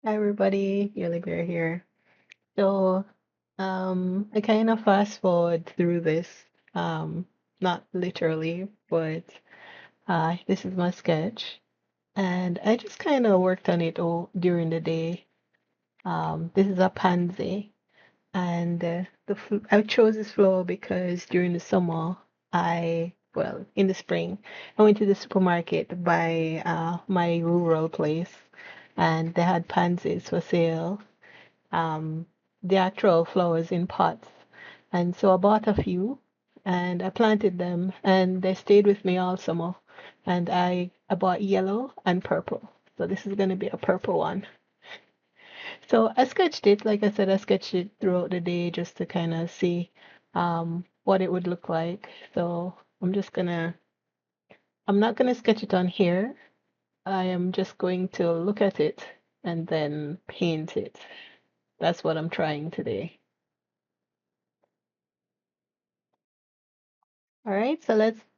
Hi everybody, Yelly Bear here. So, I kind of fast forward through this, um, not literally, but this is my sketch, and I just kind of worked on it all during the day. This is a pansy, and I chose this flower because during the summer, in the spring, I went to the supermarket to buy my rural place, and they had pansies for sale, um, the actual flowers in pots. And so I bought a few and I planted them and they stayed with me all summer. And I bought yellow and purple. So this is going to be a purple one. So I sketched it, like I said, I sketched it throughout the day just to kind of see what it would look like. So I'm not gonna sketch it on here. I am just going to look at it and then paint it. That's what I'm trying today. All right, so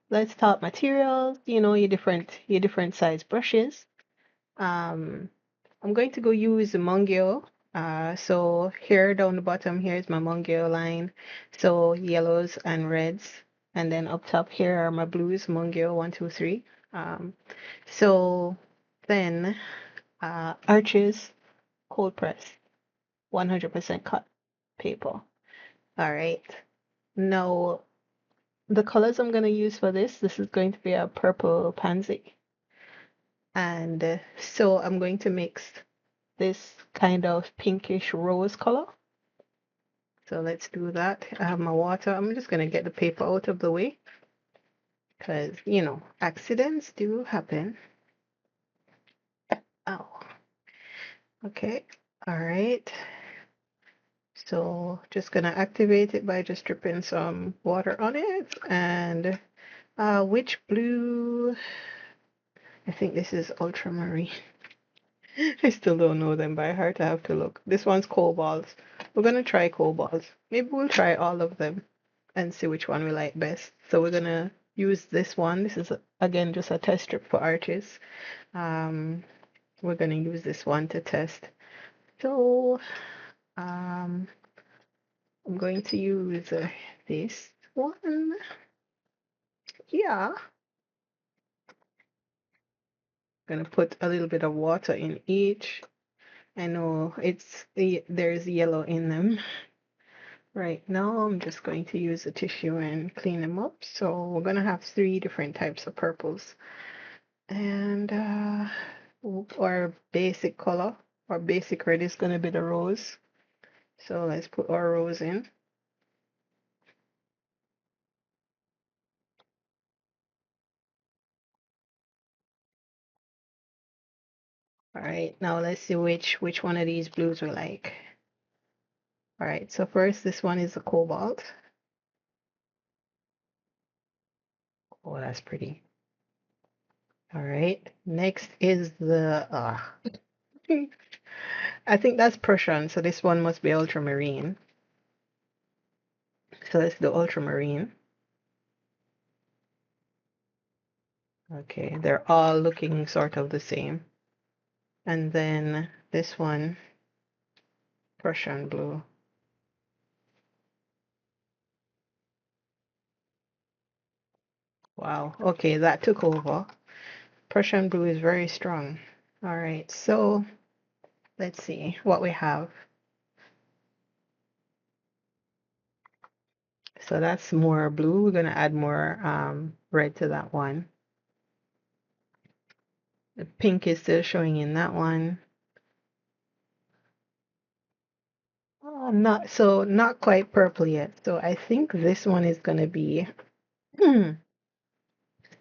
let's talk materials. Your different size brushes. Um, I'm going to go use the Mungyo. So here down the bottom here is my Mungyo line. So yellows and reds, and then up top here are my blues. Mungyo 1, 2, 3. Um, so then arches cold press 100% cut paper. All right. Now the colors I'm going to use for this is going to be a purple pansy. And so I'm going to mix this kind of pinkish rose color. So let's do that. I have my water. I'm just going to get the paper out of the way because, accidents do happen. Oh, okay. All right. So just going to activate it by just dripping some water on it. And which blue? I think this is ultramarine. I still don't know them by heart. I have to look. This one's cobalt. We're gonna try cobalt. Maybe we'll try all of them and see which one we like best. So we're gonna use this one. This is again just a test strip for arches. Um, we're gonna use this one to test. So um, I'm going to use this one. Yeah, gonna put a little bit of water in each. I know there's yellow in them. Right now, I'm just going to use a tissue and clean them up. So we're going to have three different types of purples. And our basic color, our basic red is going to be the rose. So let's put our rose in. All right, now let's see which one of these blues we like. All right, so first this one is the cobalt. Oh, that's pretty. All right, next is the I think that's Prussian, so this one must be ultramarine. So let's do ultramarine. Okay, they're all looking sort of the same. And then this one, Prussian blue. Wow, okay, that took over. Prussian blue is very strong. All right, so let's see what we have. So that's more blue. We're gonna add more red to that one. The pink is still showing in that one. Oh, not quite purple yet. So I think this one is gonna be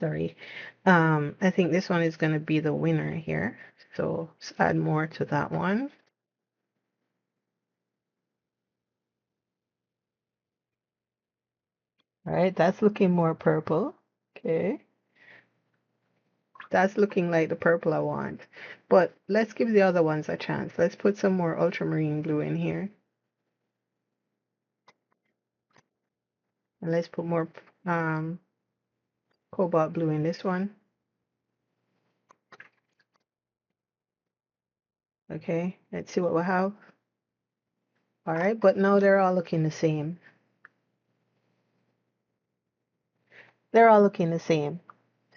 sorry. I think this one is going to be the winner here. So let's add more to that one. All right, that's looking more purple. Okay, that's looking like the purple I want. But let's give the other ones a chance. Let's put some more ultramarine blue in here. And let's put more um, cobalt blue in this one. Okay, let's see what we have. All right, but now they're all looking the same. They're all looking the same.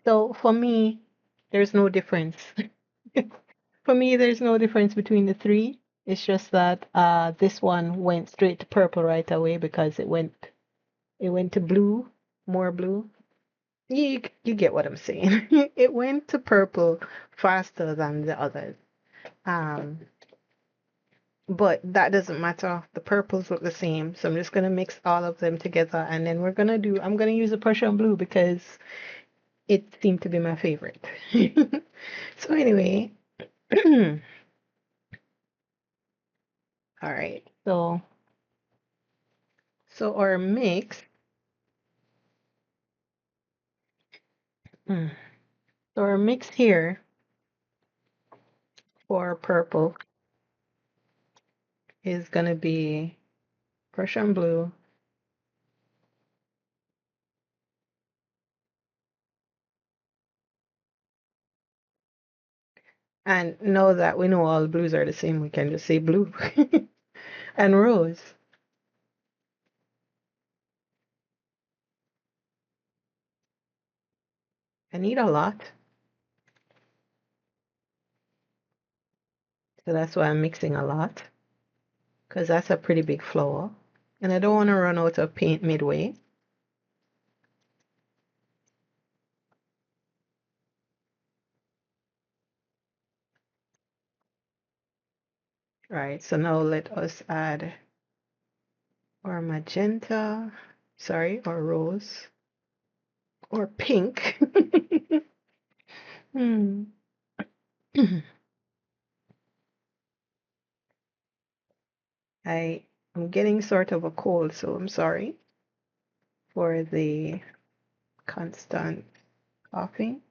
So for me, there's no difference. For me, there's no difference between the three. It's just that this one went straight to purple right away because it went to blue, more blue. You get what I'm saying. It went to purple faster than the others. Um, but that doesn't matter. The purples look the same. So I'm just gonna mix all of them together and then I'm gonna use a Prussian blue because it seemed to be my favorite. So anyway, all right. So our mix, mm, so our mix here for purple is gonna be Prussian blue, and know that we know all blues are the same, we can just say blue. And rose. I need a lot, so that's why I'm mixing a lot, because that's a pretty big flower, and I don't want to run out of paint midway. Right, so now let us add our magenta, sorry, or rose, or pink. Hmm. I'm getting sort of a cold, so I'm sorry for the constant coughing.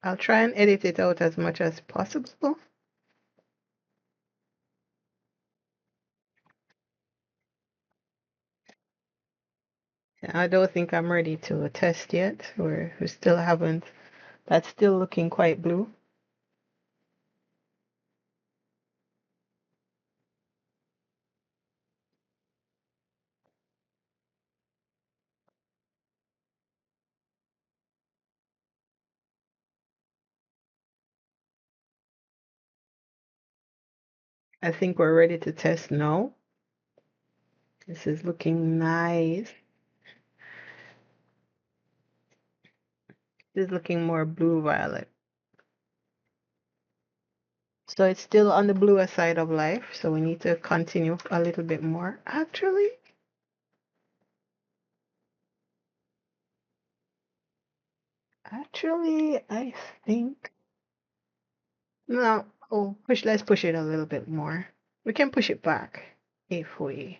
I'll try and edit it out as much as possible. I don't think I'm ready to test yet. We still haven't. That's still looking quite blue. I think we're ready to test now. This is looking nice. This is looking more blue violet. So it's still on the bluer side of life, so we need to continue a little bit more. Actually, I think no. Oh, let's push it a little bit more. We can push it back if we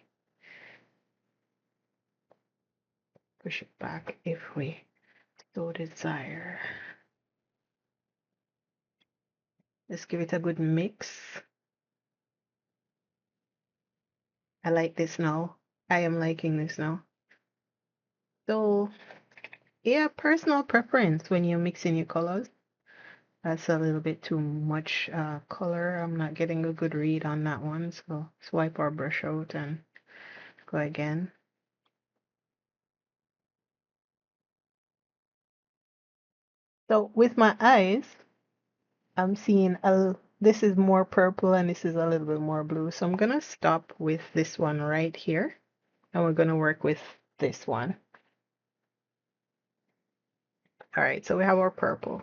so desire. Let's give it a good mix. I like this now. I am liking this now. So yeah, personal preference when you're mixing your colors. That's a little bit too much color. I'm not getting a good read on that one. So swipe our brush out and go again. So with my eyes, I'm seeing this is more purple and this is a little bit more blue. So I'm gonna stop with this one right here, and we're gonna work with this one. All right, so we have our purple.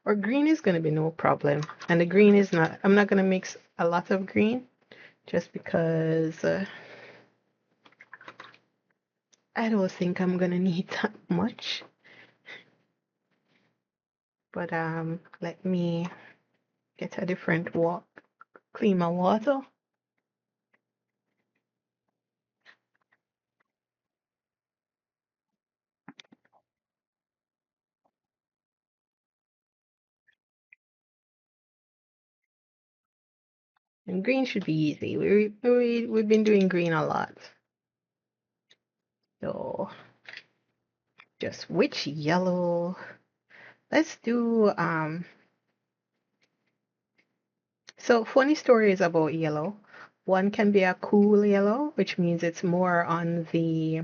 Our green is gonna be no problem, and the green is not. I'm not gonna mix a lot of green, just because I don't think I'm gonna need that much. But let me get a different clean my water. And green should be easy. We've been doing green a lot. So just which yellow. Let's do so funny stories about yellow. One can be a cool yellow, which means it's more on the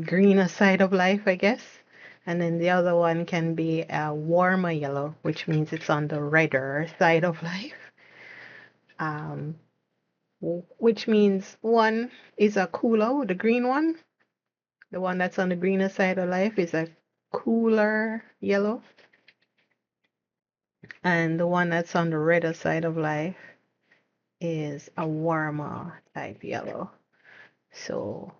greener side of life, I guess. And then the other one can be a warmer yellow, which means it's on the redder side of life. Um, which means one is a cooler, the green one. The one that's on the greener side of life is a cooler yellow. And the one that's on the redder side of life is a warmer type yellow. So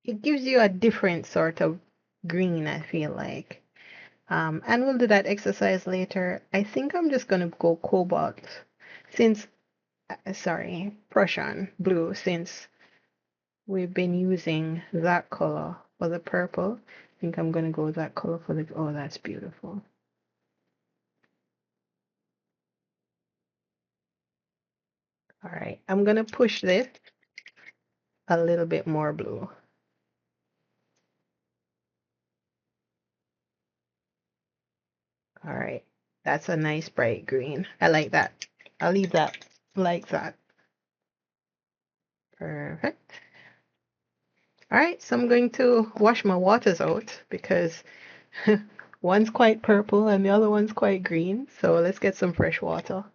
it gives you a different sort of green, I feel like. And we'll do that exercise later. I think I'm just gonna go cobalt since, sorry, Prussian blue, since we've been using that color for the purple. I think I'm gonna go with that color for the, oh, that's beautiful. All right, I'm gonna push this a little bit more blue. All right, that's a nice bright green. I like that. I'll leave that like that. Perfect. All right, so I'm going to wash my waters out because one's quite purple and the other one's quite green. So let's get some fresh water.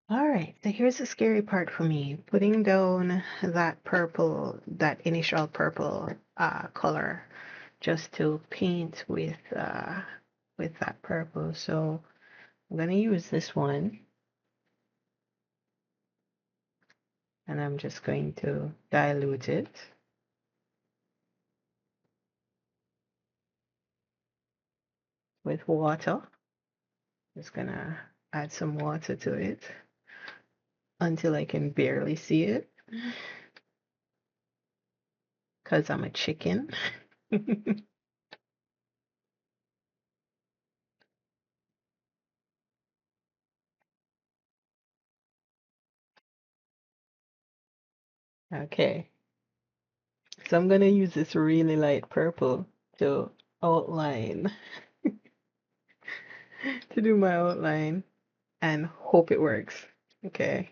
All right, so here's the scary part for me. Putting down that purple, that initial purple color just to paint with that purple. So I'm gonna use this one and I'm just going to dilute it with water. Just gonna add some water to it until I can barely see it because I'm a chicken. Okay, so I'm gonna use this really light purple to outline, to do my outline and hope it works. Okay.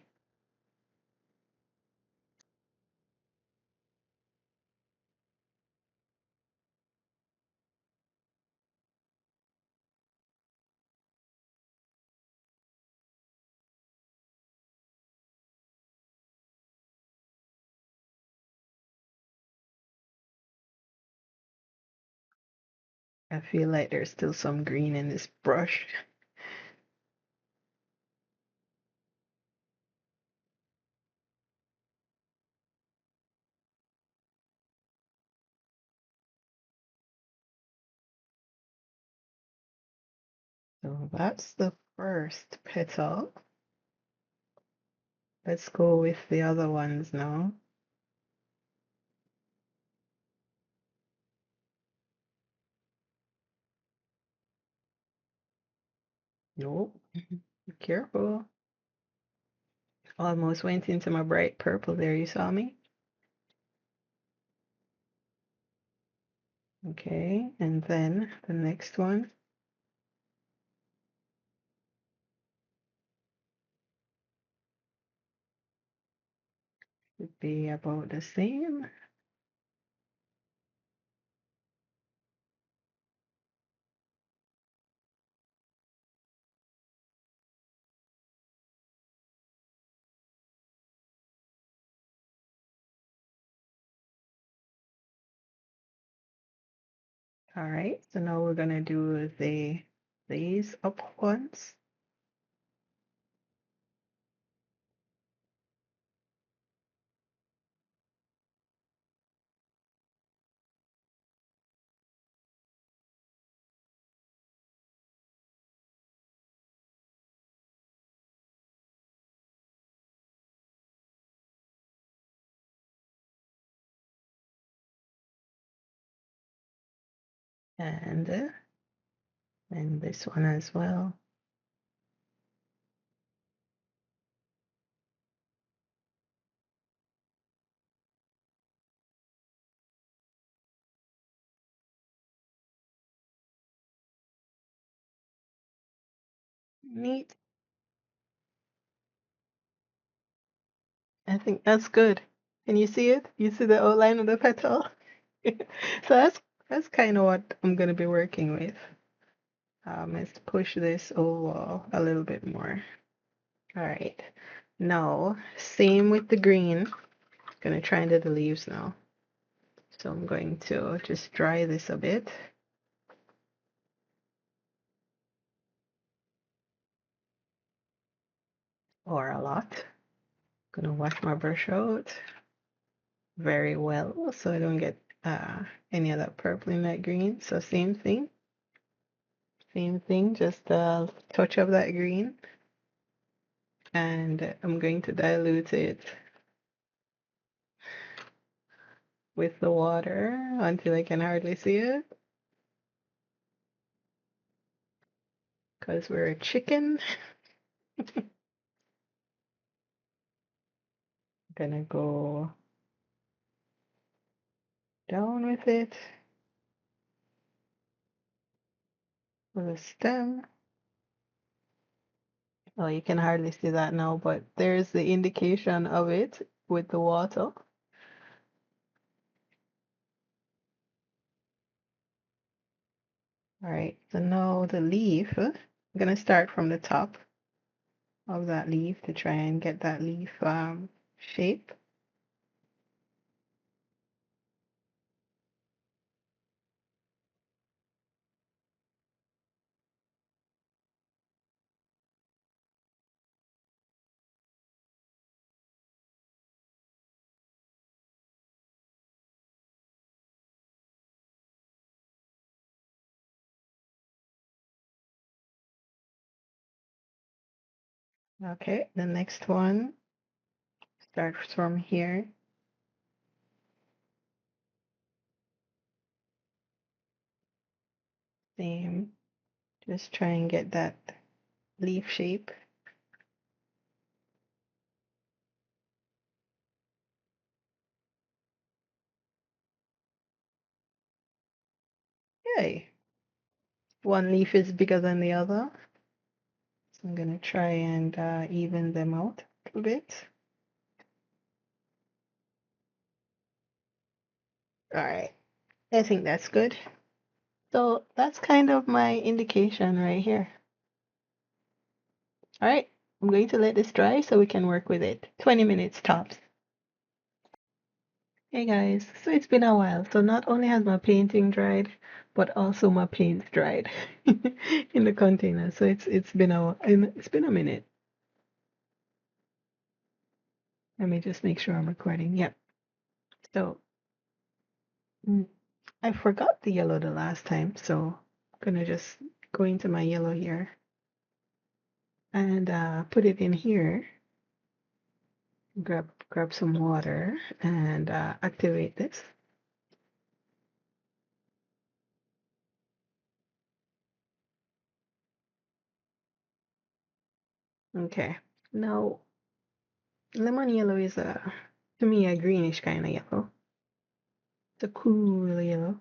I feel like there's still some green in this brush. So that's the first petal. Let's go with the other ones now. Nope. Be careful. Almost went into my bright purple there, you saw me? Okay, and then the next one would be about the same. All right, so now we're gonna do these up ones. And this one as well. Neat. I think that's good. Can you see it? You see the outline of the petal? So that's kind of what I'm gonna be working with. Let's push this over a little bit more. All right. Now, same with the green. Gonna try and do the leaves now. So I'm going to just dry this a bit. Or a lot. Gonna wash my brush out very well so I don't get any of that purple in that green. So same thing, just a touch of that green, and I'm going to dilute it with the water until I can hardly see it, because we're a chicken. Gonna go down with it with a stem. Oh, you can hardly see that now, but there's the indication of it with the water. All right, so now the leaf, I'm gonna start from the top of that leaf to try and get that leaf shape. Okay, the next one starts from here. Same, just try and get that leaf shape. Yay! One leaf is bigger than the other. So I'm gonna try and even them out a little bit. All right, I think that's good. So that's kind of my indication right here. All right, I'm going to let this dry so we can work with it. 20 minutes tops. Hey guys, so it's been a while. So not only has my painting dried, but also my paint's dried in the container. So it's been a minute. Let me just make sure I'm recording. Yep. So mm, I forgot the yellow the last time, so I'm gonna just go into my yellow here and put it in here. Grab some water and activate this. Okay. Now lemon yellow is to me a greenish kind of yellow. It's a cool yellow.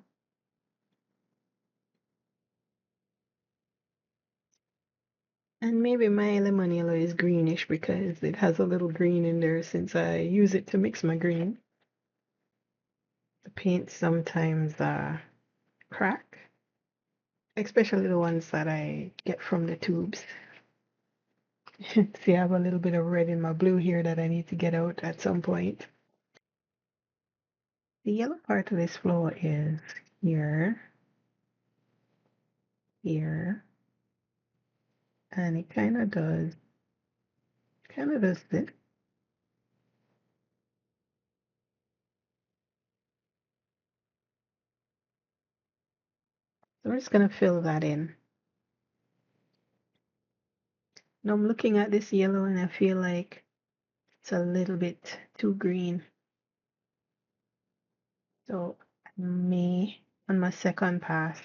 And maybe my lemon yellow is greenish because it has a little green in there since I use it to mix my green. The paint sometimes crack, especially the ones that I get from the tubes. See, I have a little bit of red in my blue here that I need to get out at some point. The yellow part of this flower is here, here, and it kind of does this. So I'm just gonna fill that in. Now I'm looking at this yellow and I feel like it's a little bit too green. So I may, on my second pass,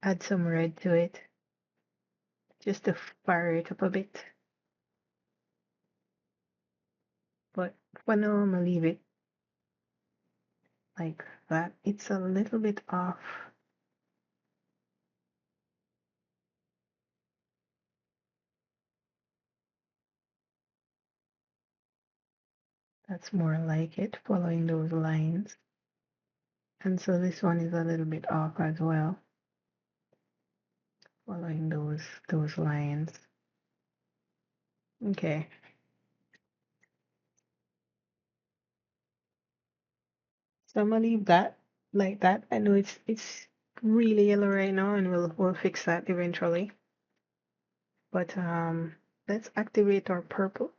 add some red to it just to fire it up a bit. But for now, I'm gonna leave it like that. It's a little bit off. That's more like it, following those lines. And so this one is a little bit off as well, following those lines. Okay. So I'm gonna leave that like that. I know it's really yellow right now, and we'll fix that eventually. But let's activate our purple,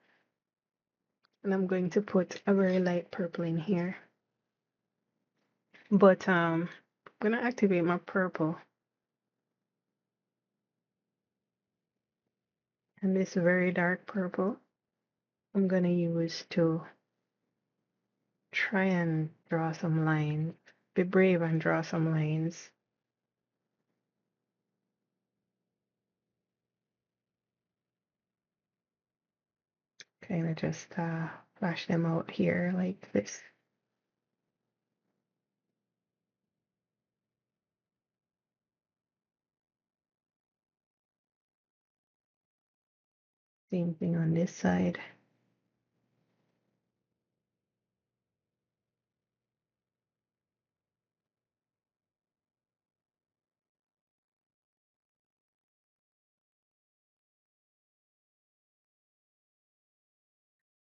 and I'm going to put a very light purple in here. But I'm gonna activate my purple, and this very dark purple I'm gonna use to try and draw some lines. Be brave and draw some lines. Kind of just flash them out here like this. Same thing on this side.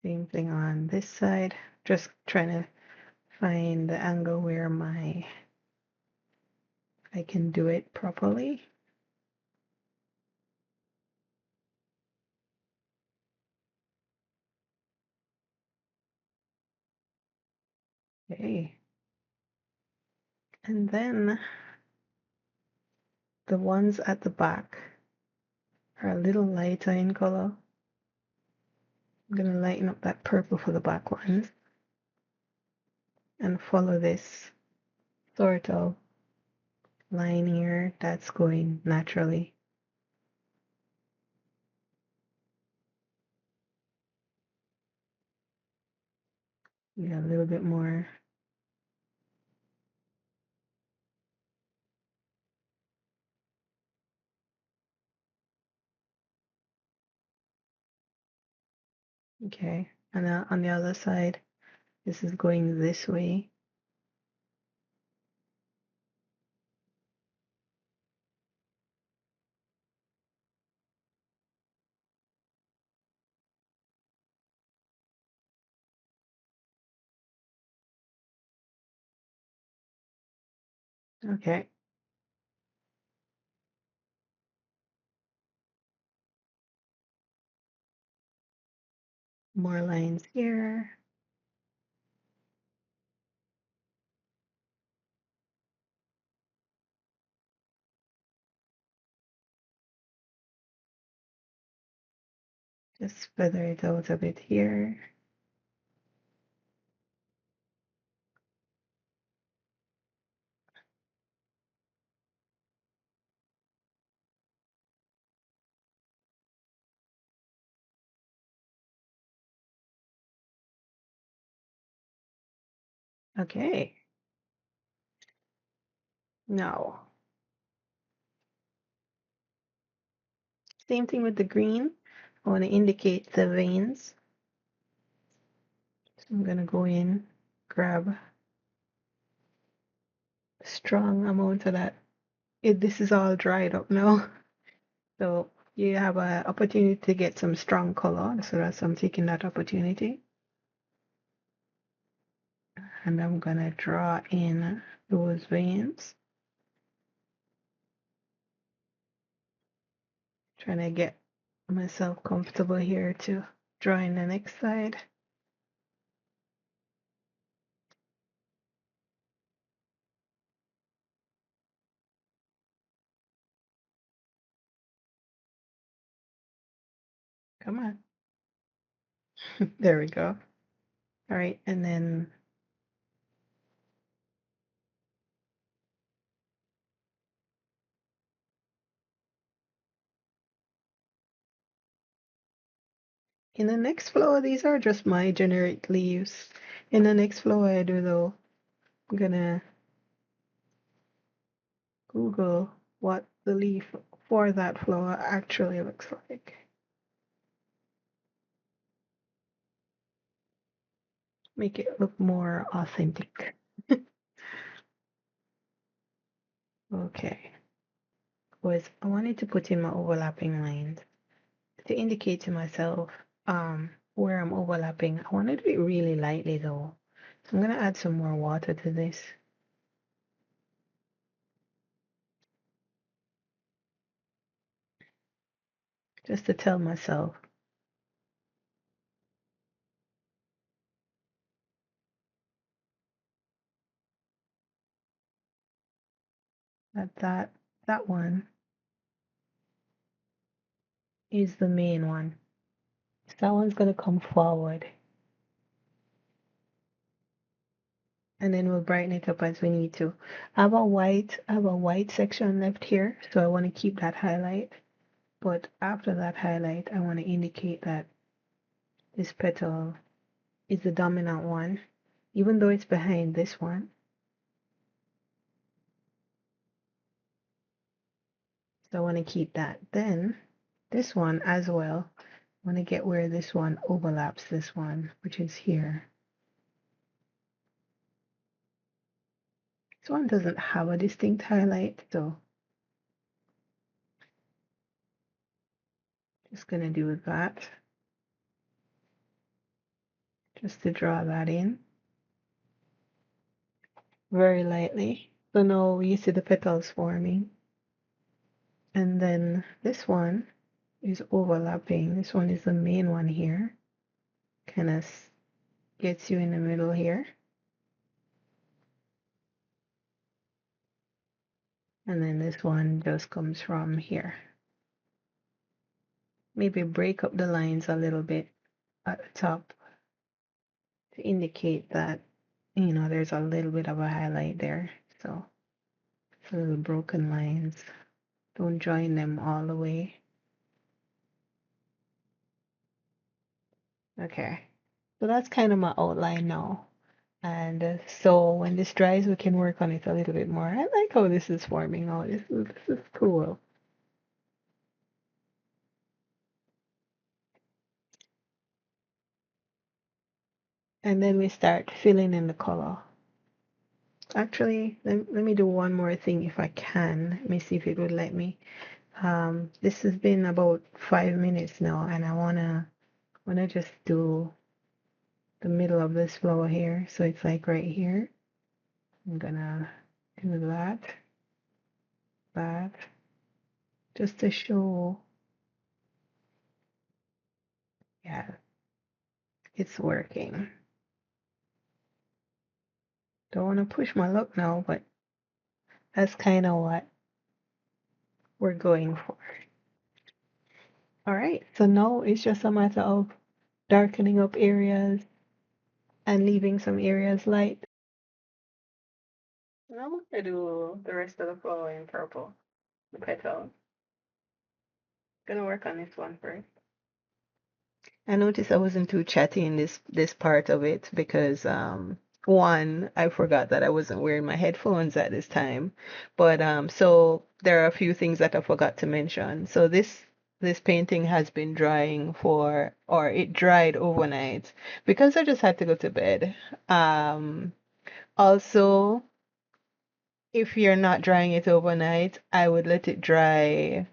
Same thing on this side. Just trying to find the angle where I can do it properly. Okay. And then the ones at the back are a little lighter in color. I'm gonna lighten up that purple for the back ones and follow this sort of line here that's going naturally. Yeah, a little bit more. Okay, and on the other side, this is going this way. Okay, more lines here. Just feather it out a bit here. Okay, now same thing with the green. I want to indicate the veins. So I'm gonna go in, grab a strong amount of that. This is all dried up now. So you have an opportunity to get some strong color. So that's I'm taking that opportunity. And I'm gonna draw in those veins. Trying to get myself comfortable here to draw in the next side. Come on. There we go. All right, and then in the next flower, these are just my generic leaves. In the next flower I do though, I'm gonna Google what the leaf for that flower actually looks like. make it look more authentic. Okay, was I wanted to put in my overlapping lines to indicate to myself where I'm overlapping. I want to do it really lightly though. So I'm gonna add some more water to this just to tell myself that that one is the main one. So that one's gonna come forward, and then we'll brighten it up as we need to. I have a white section left here, so I want to keep that highlight. But after that highlight, I want to indicate that this petal is the dominant one, even though it's behind this one. So I want to keep that. Then this one as well, I want to get where this one overlaps this one, which is here. This one doesn't have a distinct highlight, so just gonna do that just to draw that in very lightly. So now you see the petals forming. And then this one is overlapping. This one is the main one here. Kind of gets you in the middle here. And then this one just comes from here. Maybe break up the lines a little bit at the top to indicate that, you know, there's a little bit of a highlight there. So it's a little broken lines. Don't join them all the way. Okay. So that's kind of my outline now. And so when this dries, we can work on it a little bit more. I like how this is forming out. This is cool. And then we start filling in the color. Actually, let me do one more thing if I can. Let me see if it would let me. This has been about 5 minutes now, and I wanna just do the middle of this flower here. So it's like right here. I'm gonna do that, just to show, yeah, it's working. Don't want to push my luck now, but that's kind of what we're going for. All right, so now it's just a matter of darkening up areas and leaving some areas light. Now I'm gonna do the rest of the flower in purple, the petal. Gonna work on this one first. I noticed I wasn't too chatty in this part of it because one, I forgot that I wasn't wearing my headphones at this time. But so there are a few things that I forgot to mention. So this painting has been drying for, or it dried overnight because I just had to go to bed. Also, if you're not drying it overnight, I would let it dry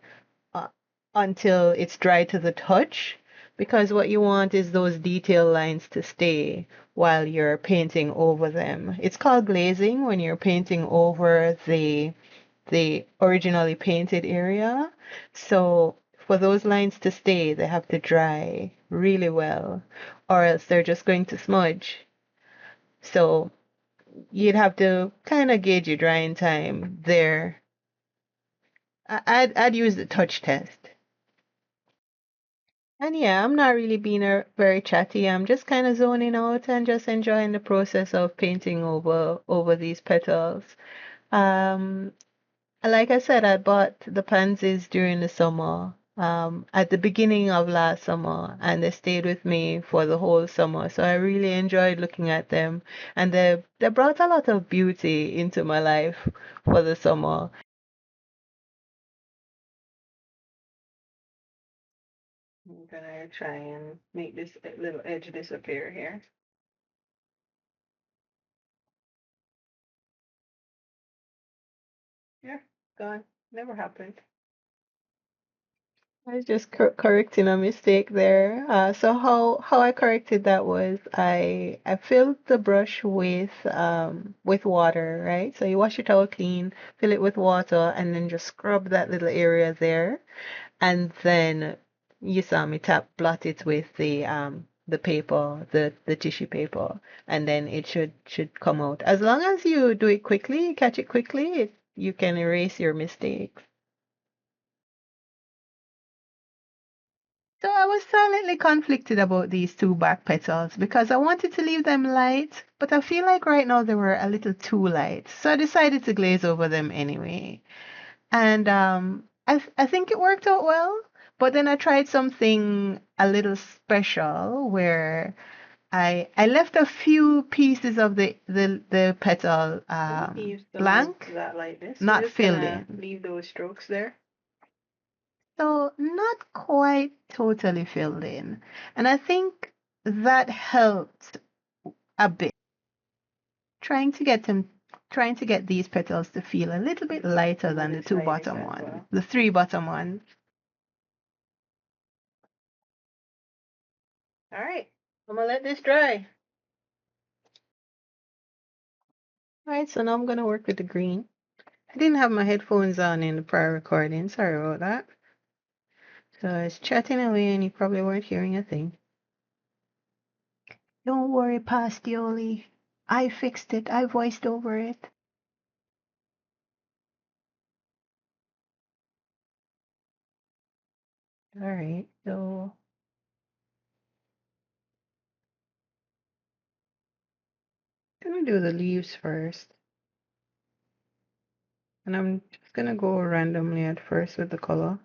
uh, until it's dry to the touch, because what you want is those detail lines to stay while you're painting over them. It's called glazing when you're painting over the originally painted area. So for those lines to stay, they have to dry really well, or else they're just going to smudge. So you'd have to kind of gauge your drying time there. I'd use the touch test. And yeah, I'm not really being very chatty. I'm just kind of zoning out and just enjoying the process of painting over these petals. Um, like I said, I bought the pansies during the summer, at the beginning of last summer, and they stayed with me for the whole summer. So I really enjoyed looking at them, and they brought a lot of beauty into my life for the summer. I'm gonna try and make this little edge disappear here. Gone. Never happened. I was just correcting a mistake there. So how I corrected that was I filled the brush with water, right? So you wash your towel clean, fill it with water, and then just scrub that little area there, and then you saw me blot it with the paper, the tissue paper, and then it should come out. As long as you do it quickly, catch it quickly, you can erase your mistakes. So I was silently conflicted about these two back petals because I wanted to leave them light, but I feel like right now they were a little too light. So I decided to glaze over them anyway. And I think it worked out well, but then I tried something a little special where I left a few pieces of the petal blank, that like this. Not filled in. Leave those strokes there. So not quite totally filled in. And I think that helped a bit. Trying to get them trying to get these petals to feel a little bit lighter than the two bottom ones, the three bottom ones. All right, I'm gonna let this dry. All right, so now I'm gonna work with the green. I didn't have my headphones on in the prior recording. Sorry about that. So I was chatting away and you probably weren't hearing a thing. Don't worry, Pastioli. I fixed it. I voiced over it. All right, so I'm gonna do the leaves first. And I'm just gonna go randomly at first with the color.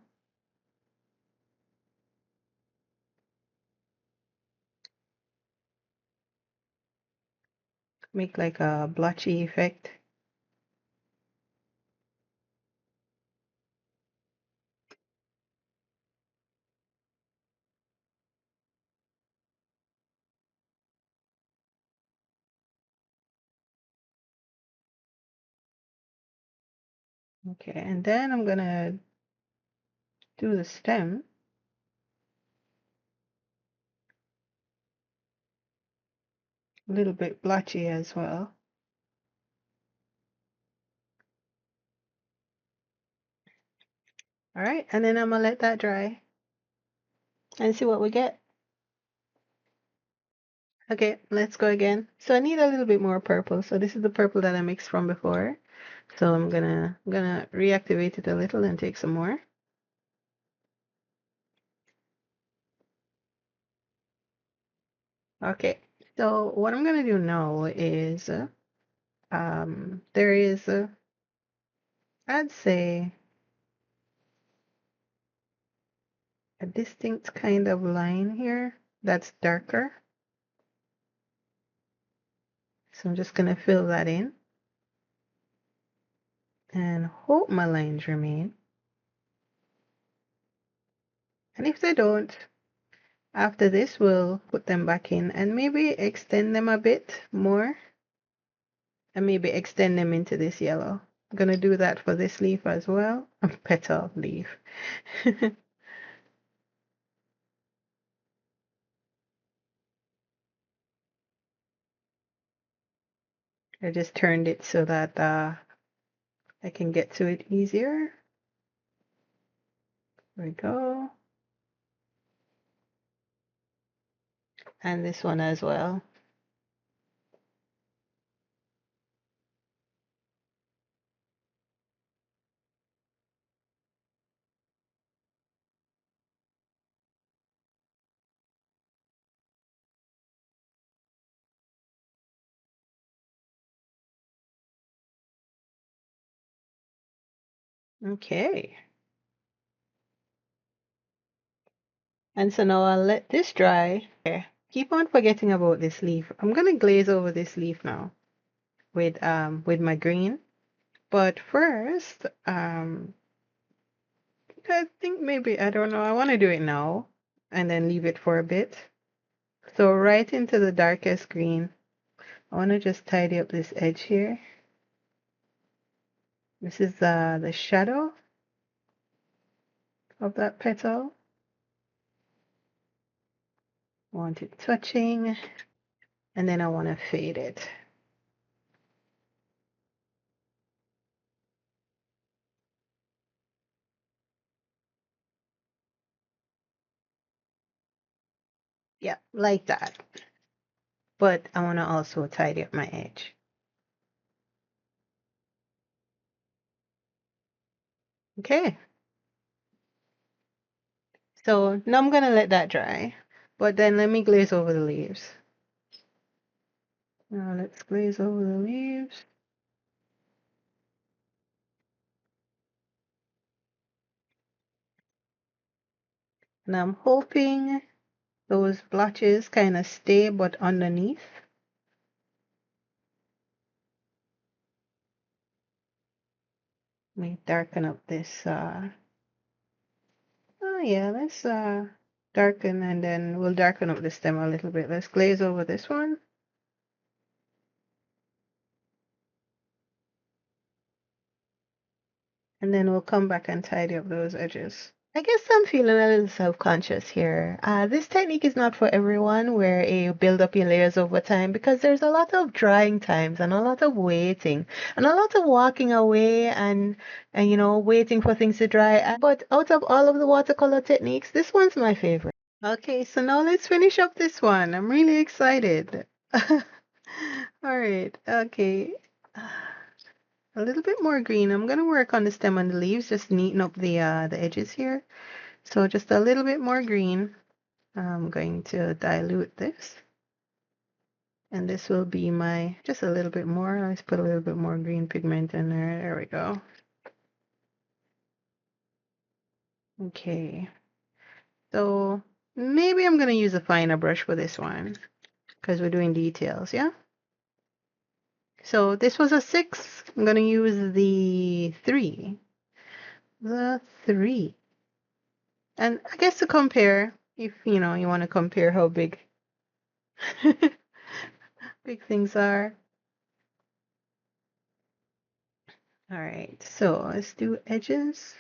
Make like a blotchy effect. Okay, and then I'm gonna do the stem. A little bit blotchy as well. All right, and then I'm gonna let that dry and see what we get. Okay, let's go again. So I need a little bit more purple. So this is the purple that I mixed from before. So I'm gonna reactivate it a little and take some more. Okay, so what I'm gonna do now is there is I'd say a distinct kind of line here that's darker. So I'm just gonna fill that in and hope my lines remain. And if they don't, after this, we'll put them back in and maybe extend them a bit more and maybe extend them into this yellow. I'm gonna do that for this leaf as well. Petal leaf. I just turned it so that I can get to it easier. There we go. And this one as well. Okay. And so now I'll let this dry. Okay. Keep on forgetting about this leaf. I'm gonna glaze over this leaf now with my green. But first, I think maybe I don't know, I wanna do it now and then leave it for a bit. So right into the darkest green. I wanna just tidy up this edge here. This is the shadow of that petal. Want it touching, and then I want to fade it. Yeah, like that. But I want to also tidy up my edge. Okay. So now I'm gonna let that dry. But then let me glaze over the leaves. Now let's glaze over the leaves. And I'm hoping those blotches kind of stay, but underneath. Let me darken up this. Oh yeah, let's darken, and then we'll darken up the stem a little bit. Let's glaze over this one. And then we'll come back and tidy up those edges. I guess I'm feeling a little self-conscious here. This technique is not for everyone where you build up your layers over time because there's a lot of drying times and a lot of waiting and a lot of walking away and waiting for things to dry. But out of all of the watercolor techniques, this one's my favorite. Okay, so now let's finish up this one. I'm really excited. All right, okay. A little bit more green. I'm gonna work on the stem and the leaves, just neaten up the edges here. So just a little bit more green. I'm going to dilute this. And this will be just a little bit more. Let's put a little bit more green pigment in there. There we go. Okay. So maybe I'm gonna use a finer brush for this one because we're doing details, yeah? So this was a 6. I'm gonna use the 3. The 3. And I guess to compare, if you want to compare how big big things are. All right, so let's do edges.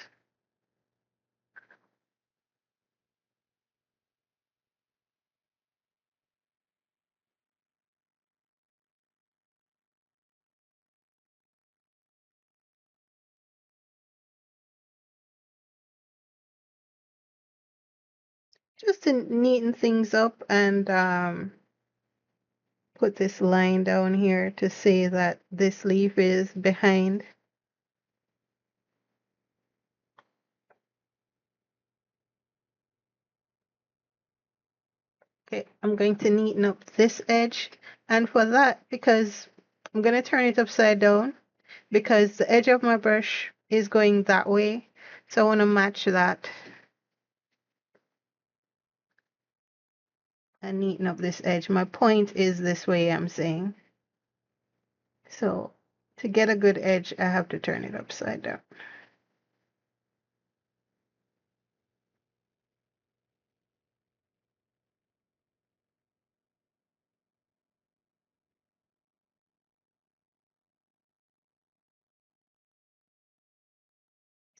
Just to neaten things up and put this line down here to say that this leaf is behind. Okay, I'm going to neaten up this edge, and for that, because I'm going to turn it upside down because the edge of my brush is going that way, so I want to match that and neaten up this edge. My point is this way, I'm saying. So to get a good edge, I have to turn it upside down.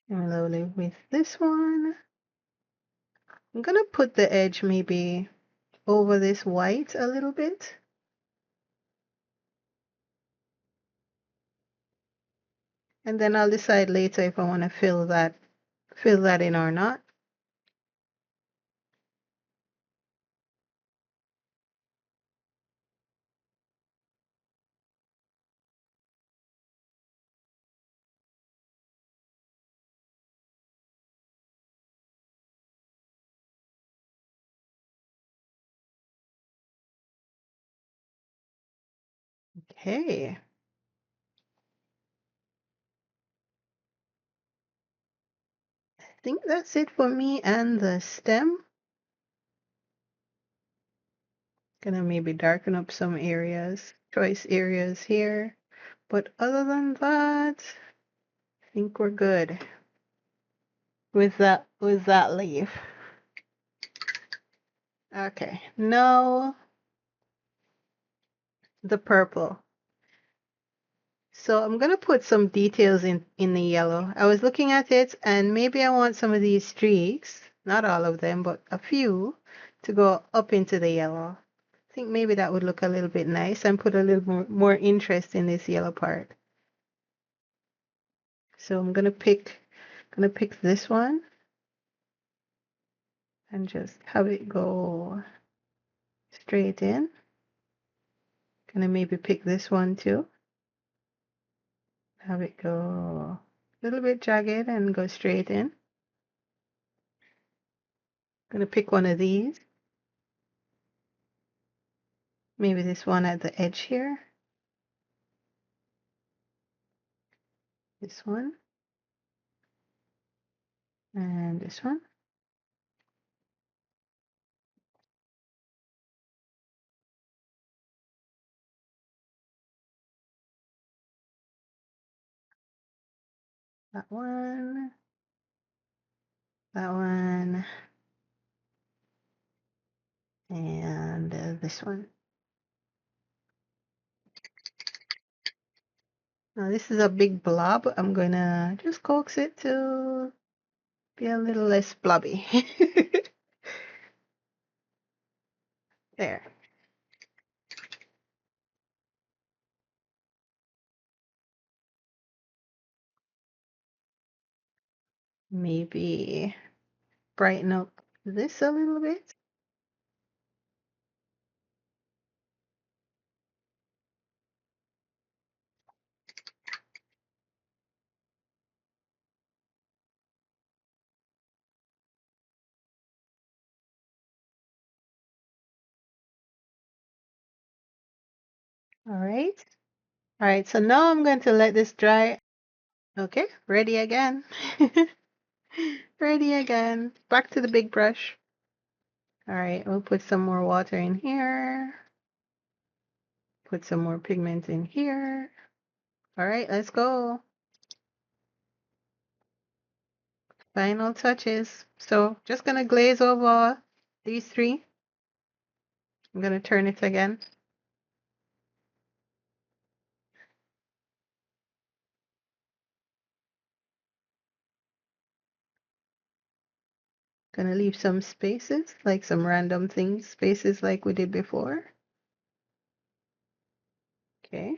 Similarly with this one, I'm gonna put the edge maybe over this white a little bit. And then I'll decide later if I want to fill that in or not. Okay. I think that's it for me and the stem. Gonna maybe darken up some areas, choice areas here. But other than that, I think we're good with that leaf. Okay, now the purple. So I'm gonna put some details in the yellow. I was looking at it and maybe I want some of these streaks, not all of them, but a few, to go up into the yellow. I think maybe that would look a little bit nice and put a little more interest in this yellow part. So I'm gonna pick this one and just have it go straight in. Gonna maybe pick this one too. Have it go a little bit jagged and go straight in. Gonna pick one of these. Maybe this one at the edge here. This one. And this one. That one. That one. And this one. Now this is a big blob. I'm gonna just coax it to be a little less blobby. There. Maybe brighten up this a little bit. All right. All right, so now I'm going to let this dry. Okay, ready again. Ready again. Back to the big brush. All right, we'll put some more water in here. Put some more pigment in here. All right, let's go. Final touches. So just gonna glaze over these three. I'm gonna turn it again. Gonna leave some spaces, like some random things, spaces like we did before. Okay.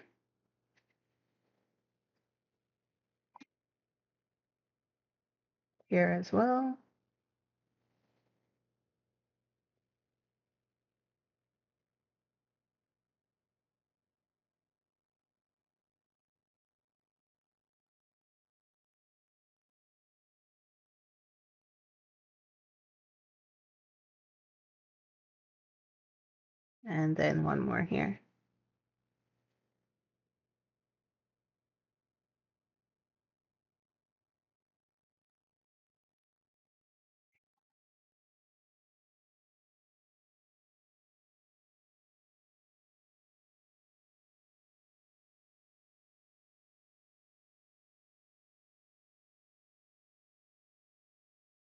Here as well. And then one more here.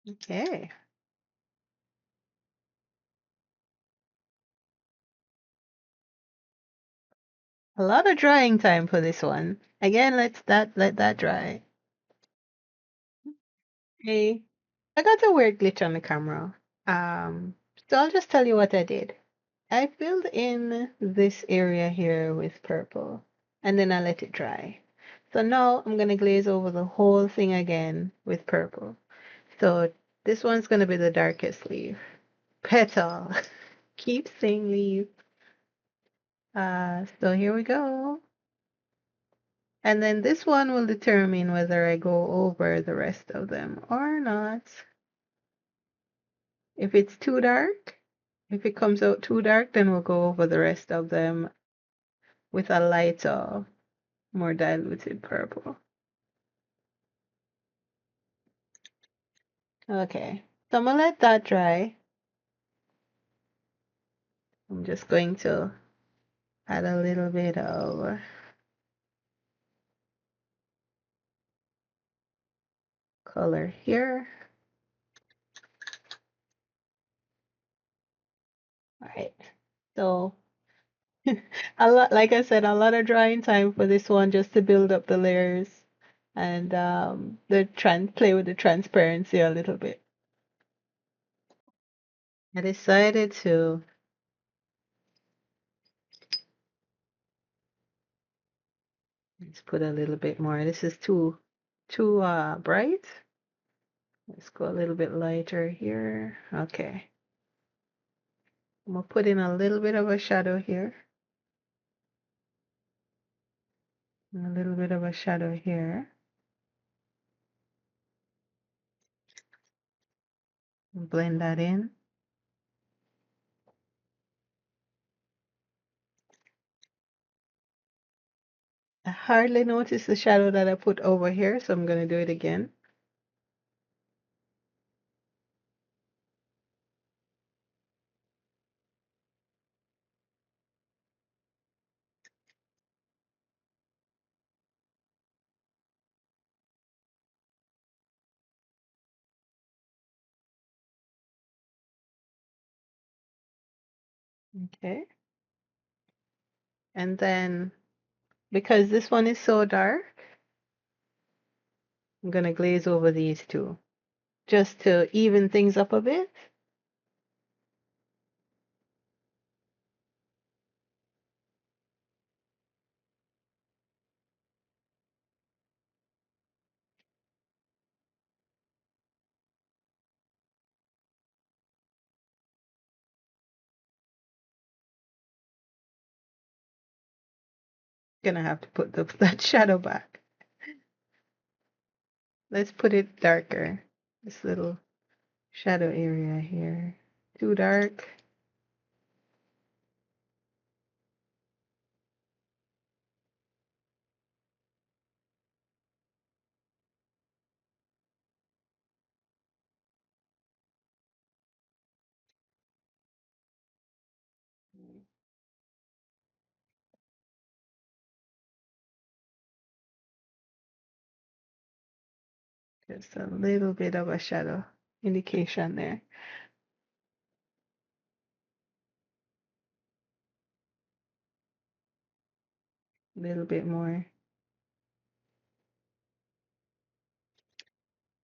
Okay. A lot of drying time for this one. Again, let that dry. Hey, I got a weird glitch on the camera. Um, so I'll just tell you what I did. I filled in this area here with purple, and then I let it dry. So now I'm gonna glaze over the whole thing again with purple. So this one's gonna be the darkest leaf. Petal. Keep saying leaf. So here we go. And then this one will determine whether I go over the rest of them or not. If it's too dark, if it comes out too dark, then we'll go over the rest of them with a lighter, more diluted purple. Okay, so I'm gonna let that dry. I'm just going to add a little bit of color here. All right, so A lot, like I said, a lot of drawing time for this one just to build up the layers and the play with the transparency a little bit. I decided to let's put a little bit more. This is too bright. Let's go a little bit lighter here. Okay. I'm gonna put in a little bit of a shadow here. And a little bit of a shadow here. Blend that in. I hardly noticed the shadow that I put over here, so I'm gonna do it again. Okay. And then because this one is so dark, I'm gonna glaze over these two just to even things up a bit. Gonna have to put that shadow back. Let's put it darker. This little shadow area here. Too dark. Just a little bit of a shadow indication there. A little bit more.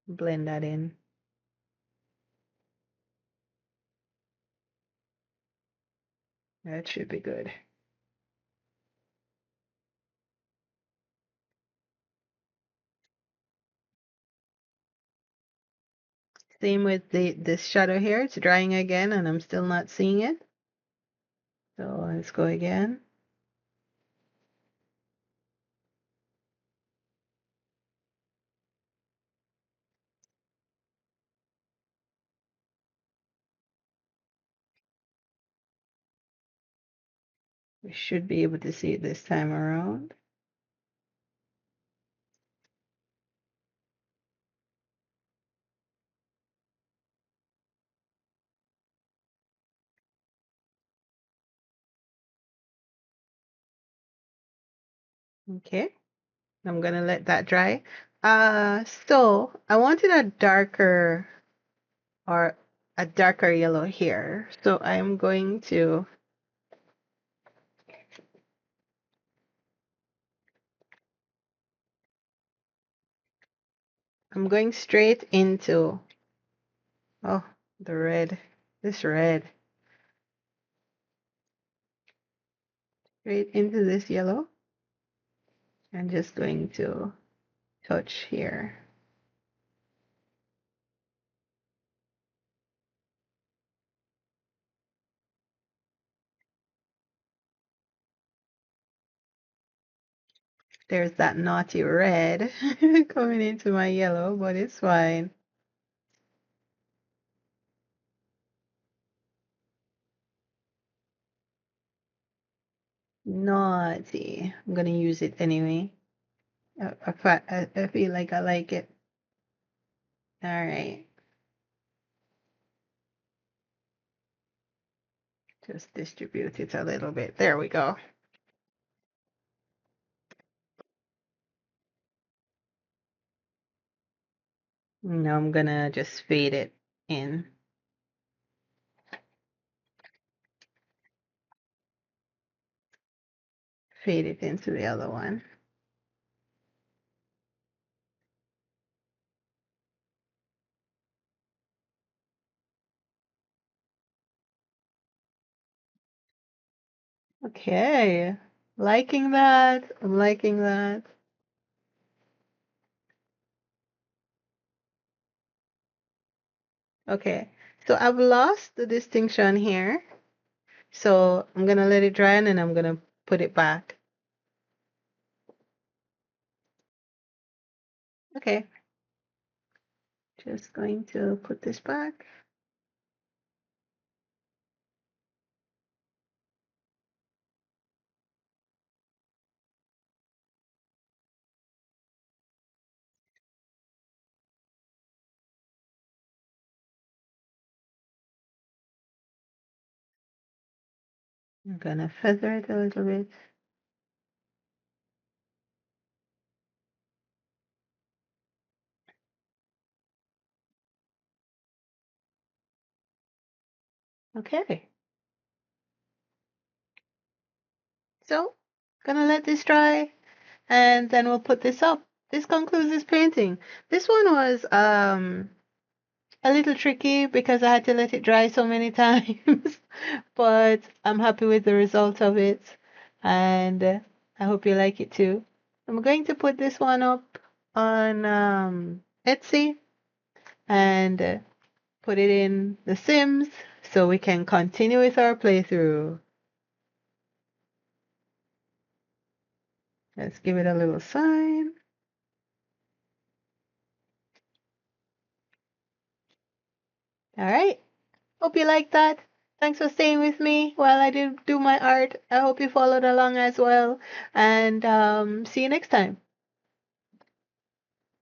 Blend that in. That should be good. Same with this shadow here. It's drying again and I'm still not seeing it. So let's go again. We should be able to see it this time around. Okay, I'm gonna let that dry. So I wanted a darker or a darker yellow here. So I'm going straight into, oh, the red, this red, straight into this yellow. I'm just going to touch here. There's that naughty red coming into my yellow, but it's fine. Naughty. I'm gonna use it anyway. I feel like I like it. All right. Just distribute it a little bit. There we go. Now I'm gonna just fade it in. fade it into the other one. Okay, liking that. I'm liking that. Okay, so I've lost the distinction here. So I'm gonna let it dry and then I'm gonna put it back. Okay, just going to put this back. I'm gonna feather it a little bit. Okay, so gonna let this dry and then we'll put this up. This concludes this painting. This one was a little tricky because I had to let it dry so many times, but I'm happy with the result of it and I hope you like it too. I'm going to put this one up on Etsy and put it in The Sims so we can continue with our playthrough. Let's give it a little sign. All right. Hope you like that. Thanks for staying with me while I do my art. I hope you followed along as well. And see you next time.